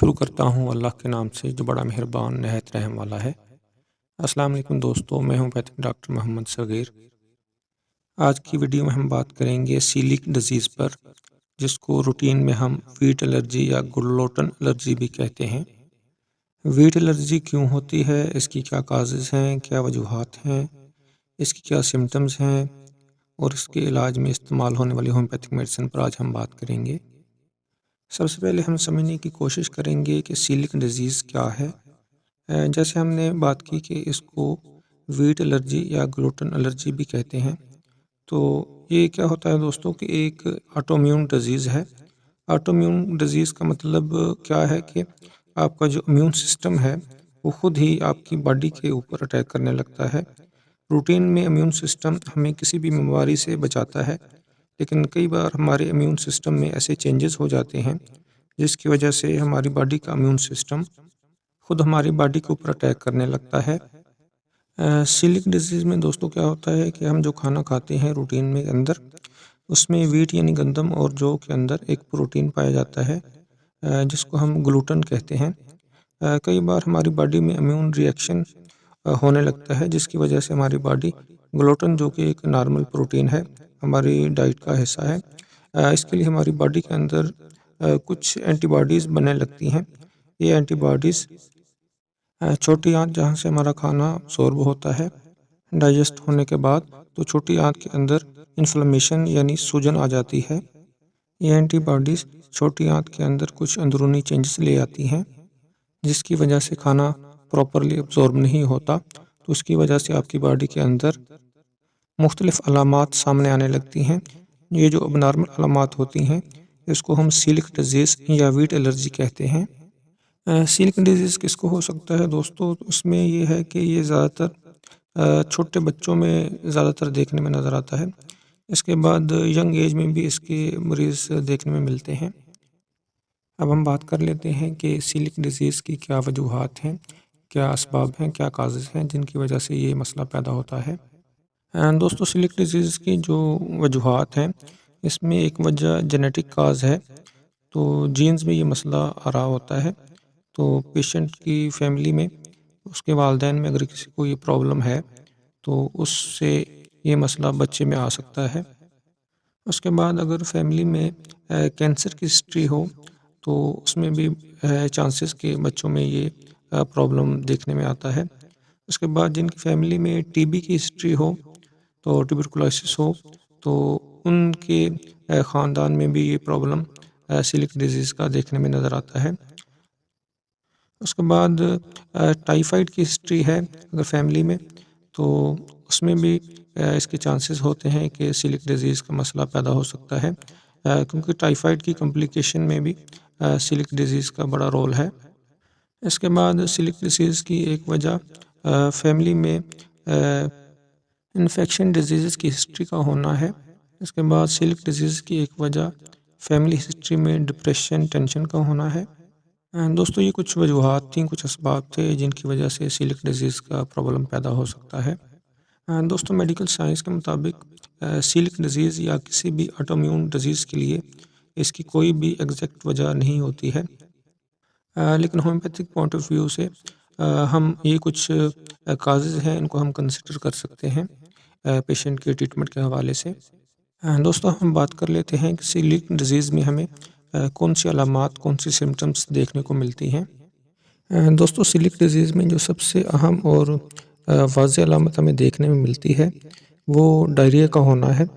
शुरू करता हूँ अल्लाह के नाम से जो बड़ा मेहरबान नहायत रहम वाला है। अस्सलाम वालेकुम दोस्तों, मैं होम्योपैथिक डॉक्टर मोहम्मद सगीर। आज की वीडियो में हम बात करेंगे सीलिक डिजीज़ पर, जिसको रूटीन में हम वीट एलर्जी या ग्लूटेन एलर्जी भी कहते हैं। वीट एलर्जी क्यों होती है, इसकी क्या काजेज़ हैं, क्या वजूहात हैं, इसकी क्या सिम्टम्स हैं और इसके इलाज में इस्तेमाल होने वाली होम्योपैथिक मेडिसिन पर आज हम बात करेंगे। सबसे पहले हम समझने की कोशिश करेंगे कि सीलिक डिजीज़ क्या है। जैसे हमने बात की कि इसको वीट एलर्जी या ग्लूटेन एलर्जी भी कहते हैं। तो ये क्या होता है दोस्तों कि एक ऑटोइम्यून डिजीज़ है। ऑटोइम्यून डिजीज़ का मतलब क्या है कि आपका जो इम्यून सिस्टम है वो खुद ही आपकी बॉडी के ऊपर अटैक करने लगता है। रूटीन में इम्यून सिस्टम हमें किसी भी बीमारी से बचाता है, लेकिन कई बार हमारे इम्यून सिस्टम में ऐसे चेंजेस हो जाते हैं जिसकी वजह से हमारी बॉडी का इम्यून सिस्टम खुद हमारी बॉडी के ऊपर अटैक करने लगता है। सीलिक डिजीज़ में दोस्तों क्या होता है कि हम जो खाना खाते हैं रूटीन में अंदर, उसमें वीट यानी गंदम और जौ के अंदर एक प्रोटीन पाया जाता है जिसको हम ग्लूटेन कहते हैं। कई बार हमारी बॉडी में इम्यून रिएक्शन होने लगता है जिसकी वजह से हमारी बॉडी ग्लूटेन, जो कि एक नॉर्मल प्रोटीन है, हमारी डाइट का हिस्सा है, इसके लिए हमारी बॉडी के अंदर कुछ एंटीबॉडीज़ बनने लगती हैं। ये एंटीबॉडीज़ छोटी आंत जहाँ से हमारा खाना अब्सॉर्ब होता है डाइजेस्ट होने के बाद, तो छोटी आंत के अंदर इन्फ्लेमेशन यानी सूजन आ जाती है। ये एंटीबॉडीज़ छोटी आंत के अंदर कुछ अंदरूनी चेंजेस ले आती हैं जिसकी वजह से खाना प्रॉपरली अब्सॉर्ब नहीं होता। तो उसकी वजह से आपकी बॉडी के अंदर मुख्तलिफ अलामात सामने आने लगती हैं। ये जो अबनॉर्मल अलामात होती हैं इसको हम सीलिक डिजीज़ या वीट एलर्जी कहते हैं। सीलिक डिजीज़ किसको हो सकता है दोस्तों? तो इसमें ये है कि ये ज़्यादातर छोटे बच्चों में ज़्यादातर देखने में नज़र आता है। इसके बाद यंग एज में भी इसके मरीज़ देखने में मिलते हैं। अब हम बात कर लेते हैं कि सीलिक डिजीज़ की क्या वजूहात हैं, क्या असबाब हैं, क्या काजेज़ हैं जिनकी वजह से ये मसला पैदा होता है। दोस्तों, सीलिक डिजीज़ की जो वजूहात हैं, इसमें एक वजह जेनेटिक काज है। तो जीन्स में ये मसला आ रहा होता है। तो पेशेंट की फैमिली में, उसके वालिदैन में अगर किसी को ये प्रॉब्लम है तो उससे ये मसला बच्चे में आ सकता है। उसके बाद अगर फैमिली में कैंसर की हिस्ट्री हो तो उसमें भी चांसेस के बच्चों में ये प्रॉब्लम देखने में आता है। उसके बाद जिनकी फैमिली में टीबी की हिस्ट्री हो, तो ट्यूबरकुलोसिस हो, तो उनके ख़ानदान में भी ये प्रॉब्लम सीलिक डिजीज़ का देखने में नज़र आता है। उसके बाद टाइफाइड की हिस्ट्री है अगर फैमिली में, तो उसमें भी इसके चांसेस होते हैं कि सीलिक डिजीज़ का मसला पैदा हो सकता है, क्योंकि टाइफाइड की कॉम्प्लिकेशन में भी सीलिक डिजीज़ का बड़ा रोल है। इसके बाद सीलिक डिजीज़ की एक वजह फैमिली में इन्फेक्शन डिजीज़ की हिस्ट्री का होना है। इसके बाद सीलिक डिजीज़ की एक वजह फैमिली हिस्ट्री में डिप्रेशन, टेंशन का होना है। दोस्तों, ये कुछ वजूहात थी, कुछ असबाब थे जिनकी वजह से सीलिक डिजीज़ का प्रॉब्लम पैदा हो सकता है। दोस्तों, मेडिकल साइंस के मुताबिक सीलिक डिजीज़ या किसी भी ऑटोइम्यून डिजीज़ के लिए इसकी कोई भी एग्जैक्ट वजह नहीं होती है, लेकिन होम्योपैथिक पॉइंट ऑफ व्यू से हम ये कुछ काजेज़ हैं, इनको हम कंसिडर कर सकते हैं पेशेंट के ट्रीटमेंट के हवाले से। दोस्तों, हम बात कर लेते हैं कि सीलिक डिजीज़ में हमें कौन सी अलामात, कौन सी सिम्टम्स देखने को मिलती हैं। दोस्तों, सीलिक डिजीज़ में जो सबसे अहम और वाज़ेह अलामत हमें देखने में मिलती है वो डायरिया का होना है।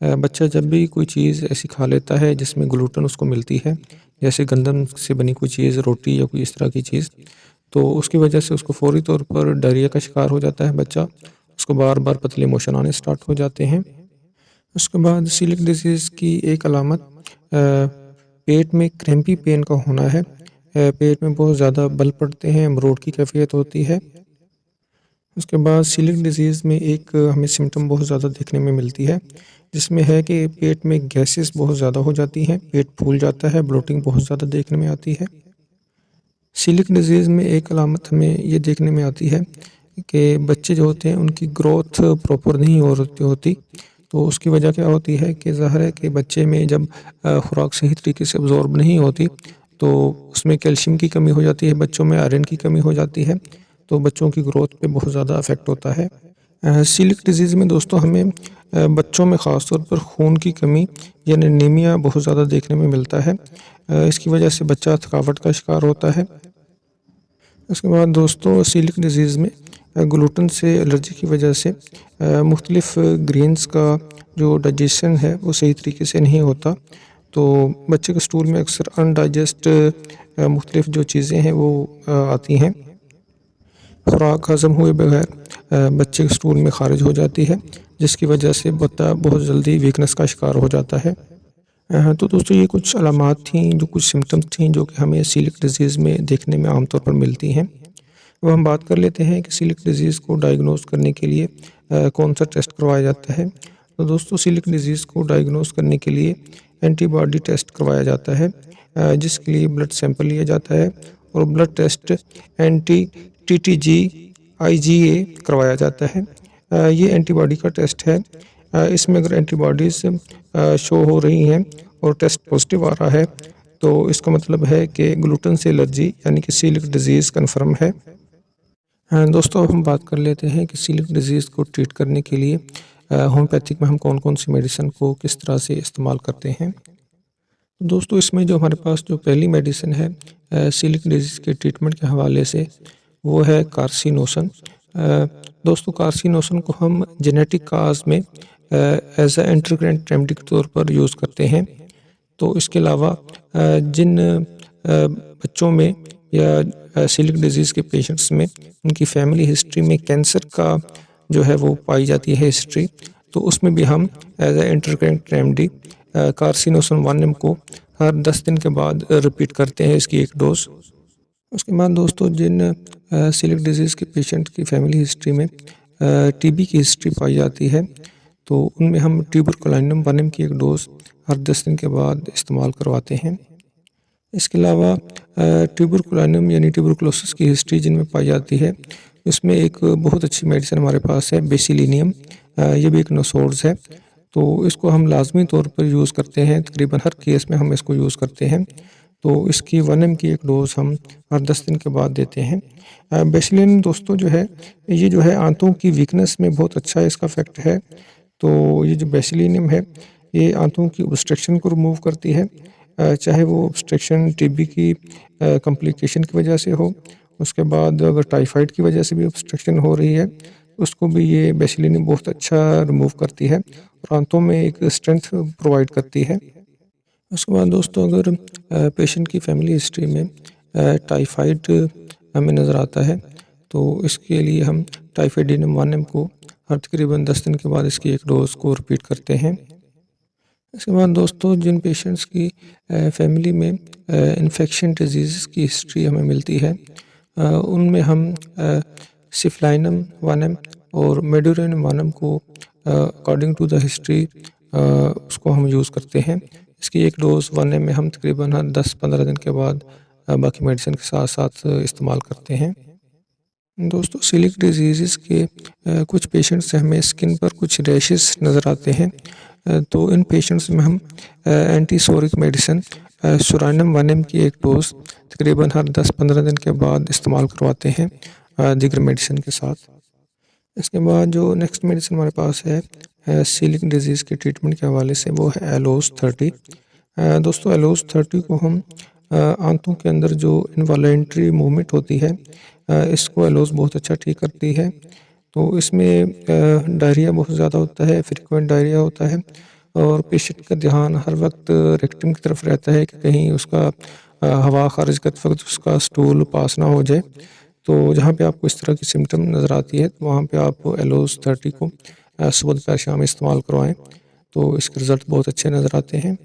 बच्चा जब भी कोई चीज़ ऐसी खा लेता है जिसमें ग्लूटेन उसको मिलती है, जैसे गंदम से बनी कोई चीज़, रोटी या कोई इस तरह की चीज़, तो उसकी वजह से उसको फ़ौरी तौर पर डायरिया का शिकार हो जाता है बच्चा। उसको बार बार पतले मोशन आने स्टार्ट हो जाते हैं। उसके बाद सीलिक डिजीज़ की एक अलामत पेट में क्रैम्पी पेन का होना है। पेट में बहुत ज़्यादा बल पड़ते हैं, मरोड़ की कैफियत होती है। उसके बाद सीलिक डिजीज़ में एक हमें सिम्टम बहुत ज़्यादा देखने में मिलती है, जिसमें है कि पेट में गैसेस बहुत ज़्यादा हो जाती हैं, पेट फूल जाता है, ब्लोटिंग बहुत ज़्यादा देखने में आती है। सीलिक डिजीज़ में एक अलामत हमें ये देखने में आती है कि बच्चे जो होते हैं उनकी ग्रोथ प्रॉपर नहीं हो रही होती। तो उसकी वजह क्या होती है कि ज़ाहिर है कि बच्चे में जब खुराक सही तरीके से अब्ज़ॉर्ब नहीं होती तो उसमें कैल्शियम की कमी हो जाती है, बच्चों में आयरन की कमी हो जाती है, तो बच्चों की ग्रोथ पे बहुत ज़्यादा इफ़ेक्ट होता है। सीलिक डिज़ीज़ में दोस्तों हमें बच्चों में ख़ास तौर पर खून की कमी यानी एनीमिया बहुत ज़्यादा देखने में मिलता है। इसकी वजह से बच्चा थकावट का शिकार होता है। उसके बाद दोस्तों सीलिक डिज़ीज़ में ग्लूटेन से एलर्जी की वजह से मुख्तलिफ़ ग्रेन्स का जो डाइजेशन है वो सही तरीके से नहीं होता, तो बच्चे के स्टूल में अक्सर अनडाइजेस्ट मुख्तलिफ़ जो चीज़ें हैं वो आती हैं। खुराक हज़म हुए बगैर बच्चे के स्टूल में ख़ारिज हो जाती है, जिसकी वजह से बच्चा बहुत जल्दी वीकनेस का शिकार हो जाता है। तो दोस्तों ये कुछ अलामात थीं, जो कुछ सिम्पटम्स थीं जो कि हमें सीलिक डिज़ीज़ में देखने में आम तौर पर मिलती हैं। अब हम बात कर लेते हैं कि सीलिक डिज़ीज़ को डायग्नोज़ करने के लिए कौन सा टेस्ट करवाया जाता है। तो दोस्तों सीलिक डिज़ीज़ को डायग्नोज़ करने के लिए एंटीबॉडी टेस्ट करवाया जाता है, जिसके लिए ब्लड सैंपल लिया जाता है और blood test anti TTG IgA करवाया जाता है। ये एंटीबॉडी का टेस्ट है। इसमें अगर एंटीबॉडीज़ शो हो रही हैं और टेस्ट पॉजिटिव आ रहा है, तो इसका मतलब है कि ग्लूटेन से एलर्जी यानी कि सीलिक डिज़ीज़ कन्फर्म है। दोस्तों अब हम बात कर लेते हैं कि सीलिक डिज़ीज़ को ट्रीट करने के लिए होम्योपैथिक में हम कौन-कौन सी मेडिसिन को किस तरह से इस्तेमाल करते हैं। दोस्तों इसमें जो हमारे पास जो पहली मेडिसिन है सीलिक डिज़ीज़ के ट्रीटमेंट के हवाले से, वो है कार्सिनोसन। दोस्तों कार्सिनोसन को हम जेनेटिक काज में एज ए इंटरग्रेंट रेमेडी के तौर पर यूज़ करते हैं। तो इसके अलावा जिन बच्चों में या सीलिक डिज़ीज़ के पेशेंट्स में उनकी फैमिली हिस्ट्री में कैंसर का जो है वो पाई जाती है हिस्ट्री, तो उसमें भी हम एज ए इंटरग्रेंट रेमेडी कार्सिनोसन 1 को हर 10 दिन के बाद रिपीट करते हैं इसकी एक डोज। उसके बाद दोस्तों जिन सीलिक डिज़ीज़ के पेशेंट की फैमिली हिस्ट्री में टीबी की हिस्ट्री पाई जाती है, तो उनमें हम ट्यूबरकुलिनम 1 की एक डोज हर 10 दिन के बाद इस्तेमाल करवाते हैं। इसके अलावा ट्यूबरकुलिनम यानी ट्यूबरकुलोसिस की हिस्ट्री जिनमें पाई जाती है, इसमें एक बहुत अच्छी मेडिसिन हमारे पास है बेसिलिनियम। ये भी एक नसोर्स है, तो इसको हम लाजमी तौर पर यूज़ करते हैं, तकरीबन हर केस में हम इसको यूज़ करते हैं। तो इसकी 1 mg की एक डोज़ हम हर 10 दिन के बाद देते हैं। बेसिलिन दोस्तों जो है, ये जो है आंतों की वीकनेस में बहुत अच्छा इसका इफ़ेक्ट है। तो ये जो बेसिलिनियम है, ये आंतों की ऑब्स्ट्रक्शन को रिमूव करती है, चाहे वो ऑब्स्ट्रक्शन टीबी की कॉम्प्लिकेशन की वजह से हो, उसके बाद अगर टाइफाइड की वजह से भी ऑब्स्ट्रक्शन हो रही है, उसको भी ये बेसिलिनियम बहुत अच्छा रिमूव करती है और आंतों में एक स्ट्रेंथ प्रोवाइड करती है। उसके बाद दोस्तों अगर पेशेंट की फैमिली हिस्ट्री में टाइफाइड हमें नज़र आता है, तो इसके लिए हम टाइफाइडिनम 1 mg को हर तकरीबन 10 दिन के बाद इसकी एक डोज़ को रिपीट करते हैं। इसके बाद दोस्तों जिन पेशेंट्स की फैमिली में इन्फेक्शन डिजीज़ की हिस्ट्री हमें मिलती है, उनमें हम सिफ्लाइनम 1 mg और मेडोरिनम 1 mg को अकॉर्डिंग टू द हिस्ट्री उसको हम यूज़ करते हैं। इसकी एक डोज़ 1 mg में हम तकरीबन हर 10-15 दिन के बाद बाकी मेडिसिन के साथ-साथ इस्तेमाल करते हैं। दोस्तों सीलिक डिजीज़ के कुछ पेशेंट्स से हमें स्किन पर कुछ रैशेस नज़र आते हैं, तो इन पेशेंट्स में हम एंटीसोरिक मेडिसिन सुरानम 1 mg की एक डोज़ तकरीबन हर 10-15 दिन के बाद इस्तेमाल करवाते हैं दीगर मेडिसिन के साथ। इसके बाद जो नेक्स्ट मेडिसिन हमारे पास है सीलिक डिज़ीज़ के ट्रीटमेंट के हवाले से, वो है एलोस 30। दोस्तों एलोस 30 को हम आंतों के अंदर जो इनवॉलेंट्री मूवमेंट होती है, इसको एलोस बहुत अच्छा ठीक करती है। तो इसमें डायरिया बहुत ज़्यादा होता है, फ्रीक्वेंट डायरिया होता है और पेशेंट का ध्यान हर वक्त रेक्टम की तरफ रहता है कि कहीं उसका हवा खारिज करते वक्त उसका स्टूल पास ना हो जाए। तो जहाँ पे आपको इस तरह की सिम्टम नज़र आती है, तो वहाँ पे आप एलोस 30 को सुबह दोपहर शाम इस्तेमाल करवाएं, तो इसके रिज़ल्ट बहुत अच्छे नज़र आते हैं।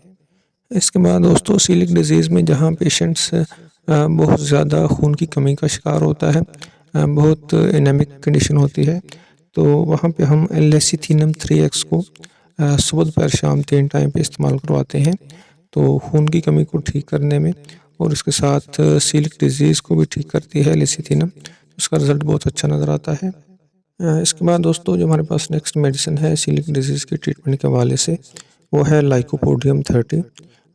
इसके बाद दोस्तों सीलिक डिज़ीज़ में जहाँ पेशेंट्स बहुत ज़्यादा खून की कमी का शिकार होता है, बहुत एनेमिक कंडीशन होती है, तो वहाँ पे हम लेसिथिनम 3x को सुबह दोपहर शाम 3 टाइम पे इस्तेमाल करवाते हैं, तो खून की कमी को ठीक करने में और इसके साथ सीलिक डिज़ीज़ को भी ठीक करती है लेसिथिनम, उसका रिज़ल्ट बहुत अच्छा नज़र आता है। इसके बाद दोस्तों जो हमारे पास नेक्स्ट मेडिसिन है सीलिक डिज़ीज़ के ट्रीटमेंट के हवाले से, वो है लाइकोपोडियम 30।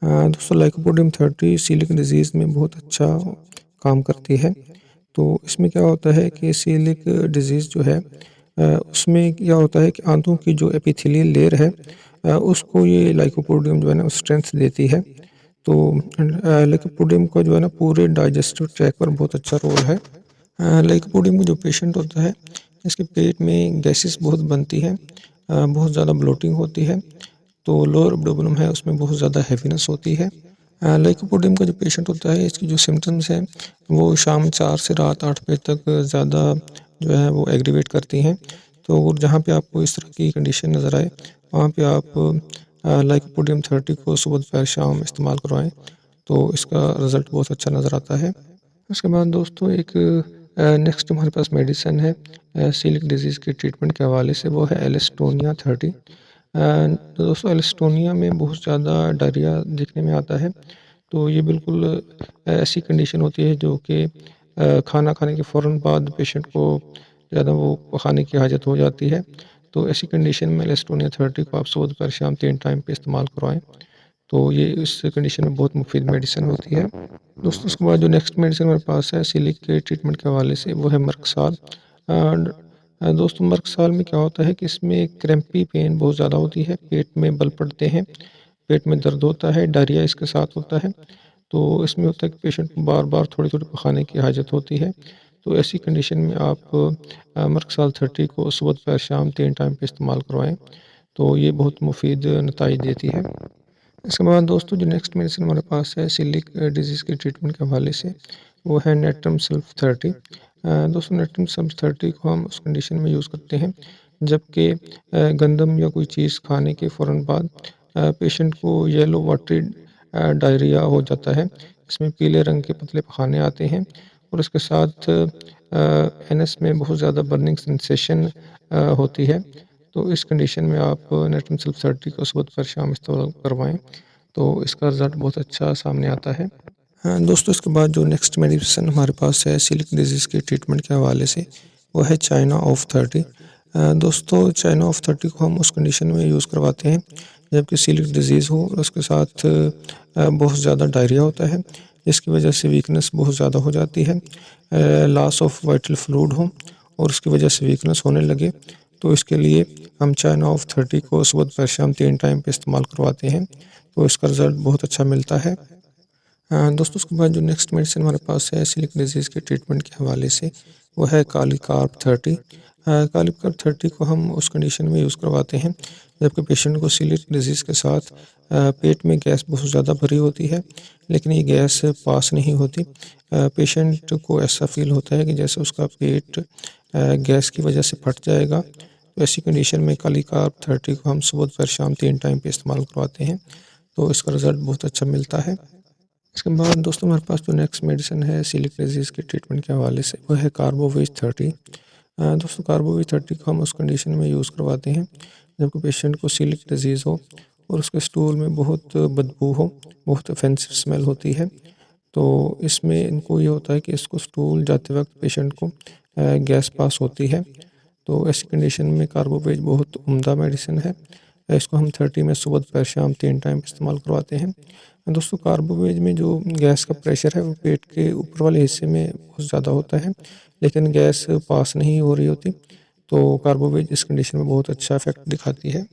दोस्तों लाइकोपोडियम 30 सीलिक डिजीज़ में बहुत अच्छा काम करती है। तो इसमें क्या होता है कि सीलिक डिजीज़ जो है उसमें क्या होता है कि आंतों की जो एपिथेलियल लेयर है उसको ये लाइकोपोडियम जो है ना स्ट्रेंथ देती है। तो लाइकोपोडियम का जो है ना पूरे डाइजेस्टिव ट्रैक पर बहुत अच्छा रोल है। लाइकोपोडियम में जो पेशेंट होता है इसके पेट में गैसेस बहुत बनती है, बहुत ज़्यादा ब्लोटिंग होती है। तो लोअर एब्डोमेन है उसमें बहुत ज़्यादा हैवीनेस होती है। लाइकोपोडियम का जो पेशेंट होता है इसकी जो सिम्टम्स हैं वो शाम 4 से रात 8 बजे तक ज़्यादा जो है वो एग्रीवेट करती हैं। तो जहाँ पे आपको इस तरह की कंडीशन नज़र आए वहाँ पे आप लाइकोपोडियम 30 को सुबह दोपहर शाम इस्तेमाल करवाएं तो इसका रिज़ल्ट बहुत अच्छा नज़र आता है। उसके बाद दोस्तों एक नेक्स्ट हमारे पास मेडिसिन है सीलिक डिजीज़ के ट्रीटमेंट के हवाले से, वो है एलिस्टोनिया 30। तो दोस्तों एलिस्टोनिया में बहुत ज़्यादा डायरिया देखने में आता है। तो ये बिल्कुल ऐसी कंडीशन होती है जो कि खाना खाने के फ़ौरन बाद पेशेंट को ज़्यादा वो खाने की हाजत हो जाती है। तो ऐसी कंडीशन में एलिस्टोनिया 30 को आप सुबह दोपहर शाम 3 टाइम पे इस्तेमाल करवाएँ। तो ये इस कंडीशन में बहुत मुफीद मेडिसिन होती है। दोस्तों उसके बाद जो नेक्स्ट मेडिसिन मेरे पास है सीलिक के ट्रीटमेंट के हवाले से, वो है मर्कसाल। दोस्तों मर्कसाल में क्या होता है कि इसमें क्रैम्पी पेन बहुत ज़्यादा होती है, पेट में बल पड़ते हैं, पेट में दर्द होता है, डायरिया इसके साथ होता है। तो इसमें होता है कि पेशेंट को बार-बार थोड़ी-थोड़ी पखाने की हाजत होती है। तो ऐसी कंडीशन में आप मर्कसाल 30 को सुबह दोपहर शाम 3 टाइम पे इस्तेमाल करवाएँ, तो ये बहुत मुफीद नताइज देती है। इसके बाद दोस्तों जो नेक्स्ट मेडिसिन हमारे पास है सीलिक डिजीज़ के ट्रीटमेंट के हवाले से, वो है नेट्रम सल्फ 30। दोस्तों नेट्रम सल्फ 30 को हम उस कंडीशन में यूज़ करते हैं जबकि गंदम या कोई चीज़ खाने के फ़ौरन बाद पेशेंट को येलो वाटरी डायरिया हो जाता है। इसमें पीले रंग के पतले पखाने आते हैं और इसके साथ एनस में बहुत ज़्यादा बर्निंग सेंसेशन होती है। तो इस कंडीशन में आप नेट्रम सल्फ 30 को सुबह दोपहर शाम इस्तेमाल करवाएँ, तो इसका रिज़ल्ट बहुत अच्छा सामने आता है। दोस्तों इसके बाद जो नेक्स्ट मेडिसिन हमारे पास है सीलिक डिजीज़ के ट्रीटमेंट के हवाले से, वो है चाइना ऑफ 30। दोस्तों चाइना ऑफ 30 को हम उस कंडीशन में यूज़ करवाते हैं जबकि सीलिक डिजीज़ हो और उसके साथ बहुत ज़्यादा डायरिया होता है, जिसकी वजह से वीकनेस बहुत ज़्यादा हो जाती है, लॉस ऑफ वाइटल फ्लूइड हो और उसकी वजह से वीकनेस होने लगे। तो इसके लिए हम चाइना ऑफ 30 को सुबह दोपहर शाम 3 टाइम पे इस्तेमाल करवाते हैं, तो इसका रिज़ल्ट बहुत अच्छा मिलता है। दोस्तों उसके बाद जो नेक्स्ट मेडिसिन हमारे पास है सिलिक डिजीज़ के ट्रीटमेंट के हवाले से, वो है कालीकार्प 30। कालीकार्प 30 को हम उस कंडीशन में यूज़ करवाते हैं जबकि पेशेंट को सिलिक डिजीज़ के साथ पेट में गैस बहुत ज़्यादा भरी होती है, लेकिन ये गैस पास नहीं होती। पेशेंट को ऐसा फील होता है कि जैसे उसका पेट गैस की वजह से फट जाएगा। तो ऐसी कंडीशन में कालीकार्प 30 को हम सुबह दोपहर शाम 3 टाइम पे इस्तेमाल करवाते हैं, तो इसका रिज़ल्ट बहुत अच्छा मिलता है। इसके बाद दोस्तों हमारे पास जो नेक्स्ट मेडिसिन है सिलिक डिजीज़ के ट्रीटमेंट के हवाले से, वो है कार्बोवेज 30। दोस्तों कार्बोवेज 30 को हम उस कंडीशन में यूज़ करवाते हैं जबकि पेशेंट को सिलिक डिजीज़ हो और उसके स्टूल में बहुत बदबू हो, बहुत ऑफेंसिव स्मेल होती है। तो इसमें इनको ये होता है कि इसको स्टूल जाते वक्त पेशेंट को गैस पास होती है। तो ऐसी कंडीशन में कार्बोवेज बहुत उम्दा मेडिसिन है। इसको हम 30 में सुबह दोपहर शाम 3 टाइम इस्तेमाल करवाते हैं। दोस्तों कार्बोवेज में जो गैस का प्रेशर है वो पेट के ऊपर वाले हिस्से में बहुत ज़्यादा होता है, लेकिन गैस पास नहीं हो रही होती। तो कार्बोवेज इस कंडीशन में बहुत अच्छा इफ़ेक्ट दिखाती है।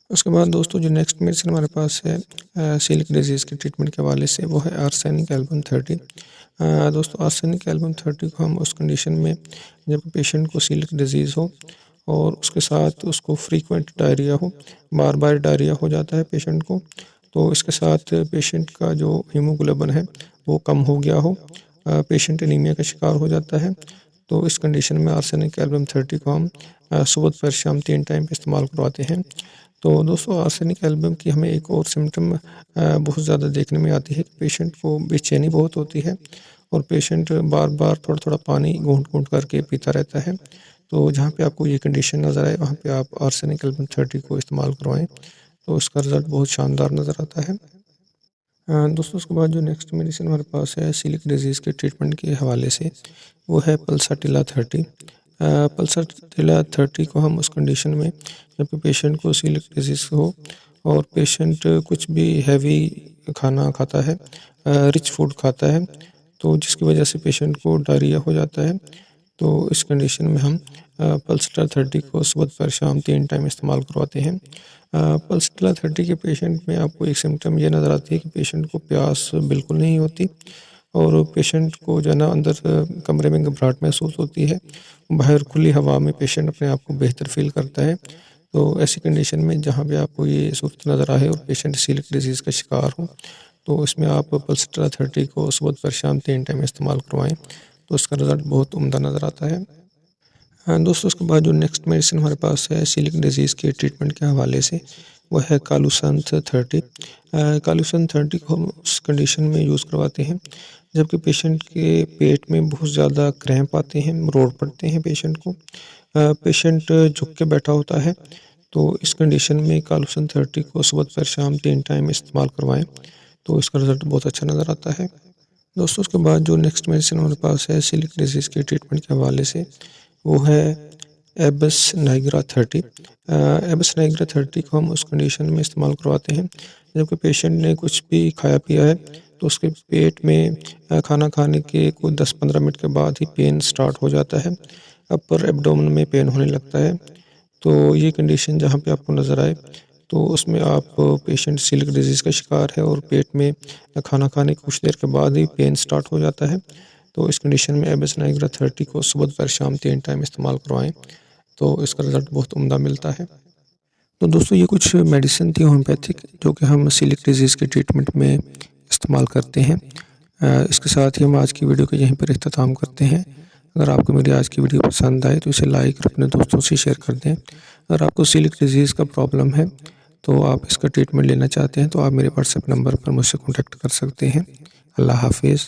उसके बाद दोस्तों जो नेक्स्ट मेडिसिन हमारे पास है सिलिक डिजीज़ के ट्रीटमेंट के हवाले से, वो है आर्सेनिक एल्बम 30। दोस्तों आर्सेनिक एल्बम 30 को हम उस कंडीशन में जब पेशेंट को सिलिक डिजीज़ हो और उसके साथ उसको फ्रीक्वेंट डायरिया हो, बार बार डायरिया हो जाता है पेशेंट को, तो इसके साथ पेशेंट का जो हीमोग्लोबिन है वो कम हो गया हो, पेशेंट एनीमिया का शिकार हो जाता है। तो इस कंडीशन में आर्सेनिक एल्बम 30 को हम सुबह दोपहर शाम 3 टाइम पे इस्तेमाल करवाते हैं। तो दोस्तों आर्सेनिक एल्बम की हमें एक और सिम्टम बहुत ज़्यादा देखने में आती है कि पेशेंट को बेचैनी बहुत होती है और पेशेंट बार-बार थोड़ा-थोड़ा पानी घूँट-घूँट करके पीता रहता है। तो जहाँ पे आपको ये कंडीशन नज़र आए वहाँ पे आप आर्सेनिक एल्बम 30 को इस्तेमाल करवाएँ, तो उसका रिज़ल्ट बहुत शानदार नज़र आता है। दोस्तों उसके बाद जो नेक्स्ट मेडिसिन हमारे पास है सिलिक डिजीज़ के ट्रीटमेंट के हवाले से, वो है पल्साटिला 30। पल्साटिला 30 को हम उस कंडीशन में जबकि पेशेंट को सिलिक डिजीज़ हो और पेशेंट कुछ भी हैवी खाना खाता है, रिच फूड खाता है, तो जिसकी वजह से पेशेंट को डायरिया हो जाता है। तो इस कंडीशन में हम पल्सट्रा 30 को सुबह दोपहर शाम 3 टाइम इस्तेमाल करवाते हैं। पल्सट्रा 30 के पेशेंट में आपको एक सिम्टम ये नज़र आती है कि पेशेंट को प्यास बिल्कुल नहीं होती और पेशेंट को जो है ना अंदर कमरे में घबराहट महसूस होती है। बाहर खुली हवा में पेशेंट अपने आप को बेहतर फ़ील करता है। तो ऐसी कंडीशन में जहाँ पे आपको ये सूरत नज़र आए और पेशेंट सीलिक डिजीज़ का शिकार हो, तो इसमें आप पल्सट्रा 30 को सुबह दोपहर शाम 3 टाइम इस्तेमाल करवाएँ, तो उसका रिज़ल्ट बहुत उम्दा नज़र आता है। दोस्तों उसके बाद जो नेक्स्ट मेडिसिन हमारे पास है सीलिक डिजीज़ के ट्रीटमेंट के हवाले से, वो है कालूसंथ 30। कालूसंथ 30 को हम उस कंडीशन में यूज़ करवाते हैं जबकि पेशेंट के पेट में बहुत ज़्यादा क्रैम्प आते हैं, रोड़ पड़ते हैं पेशेंट को। पेशेंट झुक के बैठा होता है, तो इस कंडीशन में कालूसंथ 30 को सुबह दोपहर शाम 3 टाइम इस्तेमाल करवाएँ, तो इसका रिज़ल्ट बहुत अच्छा नज़र आता है। दोस्तों उसके बाद जो नेक्स्ट मेडिसिन हमारे पास है सीलिक डिजीज़ के ट्रीटमेंट के हवाले से, वो है एबस नाइग्रा 30। एबस नाइग्रा 30 को हम उस कंडीशन में इस्तेमाल करवाते हैं जबकि पेशेंट ने कुछ भी खाया पिया है, तो उसके पेट में खाना खाने के कुछ 10-15 मिनट के बाद ही पेन स्टार्ट हो जाता है। अपर एब्डोमेन में पेन होने लगता है। तो ये कंडीशन जहाँ पे आपको नज़र आए, तो उसमें आप पेशेंट सीलिक डिजीज़ का शिकार है और पेट में खाना खाने के कुछ देर के बाद ही पेन स्टार्ट हो जाता है। तो इस कंडीशन में एबस नाइग्रा 30 को सुबह दोपहर शाम 3 टाइम इस्तेमाल करवाएँ, तो इसका रिज़ल्ट बहुत उम्दा मिलता है। तो दोस्तों ये कुछ मेडिसिन थी होम्योपैथिक जो कि हम सीलिक डिजीज़ के ट्रीटमेंट में इस्तेमाल करते हैं। इसके साथ ही हम आज की वीडियो को यहीं पर इख्तिताम करते हैं। अगर आपको मेरी आज की वीडियो पसंद आए तो इसे लाइक और अपने दोस्तों से शेयर कर दें। अगर आपको सीलिक डिजीज़ का प्रॉब्लम है, तो आप इसका ट्रीटमेंट लेना चाहते हैं, तो आप मेरे व्हाट्सएप नंबर पर मुझसे कॉन्टैक्ट कर सकते हैं। अल्लाह हाफ़िज़।